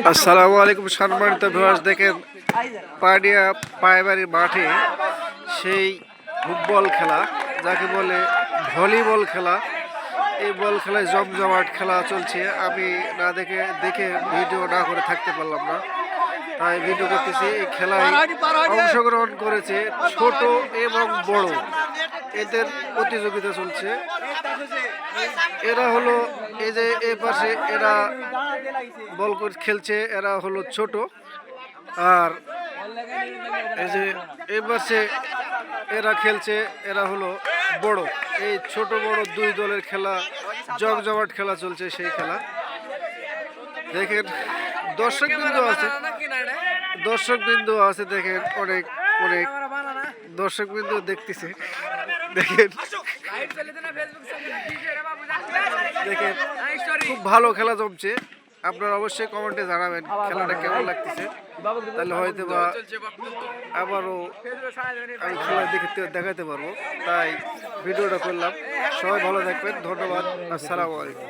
আসসালামু আলাইকুম সম্মানিত ভিউয়ার্স, দেখেন পাডিয়া পায়বাড়ি মাঠে সেই ফুটবল খেলা যাকে বলে ভলিবল খেলা, এই বল খেলায় জমজমাট খেলা চলছে। আমি না দেখে ভিডিও না করে থাকতে পারলাম না, তাই ভিডিও করতেছি। এই খেলায় অংশগ্রহণ করেছে ছোট এবং বড়, এদের প্রতিযোগিতা চলছে। এরা হলো এই যে এ পাশে এরা বল খেলছে, এরা হলো ছোট, আর এই যে এ পাশে এরা খেলছে, এরা হলো বড়। এই ছোট বড় দুই দলের খেলা, জমজমাট খেলা চলছে। সেই খেলা দেখেন, দর্শকবৃন্দ আছে দেখেন, অনেক অনেক দর্শকবৃন্দ দেখতেছে। দেখেন দেখেন খুব ভালো খেলা জমছে। আপনারা অবশ্যই কমেন্টে জানাবেন খেলাটা কেমন লাগতেছে, তাহলে হয়তো বা আবারও আমি খেলা দেখাতে পারবো। তাই ভিডিওটা করলাম। সবাই ভালো থাকবেন, ধন্যবাদ, আসসালামু আলাইকুম।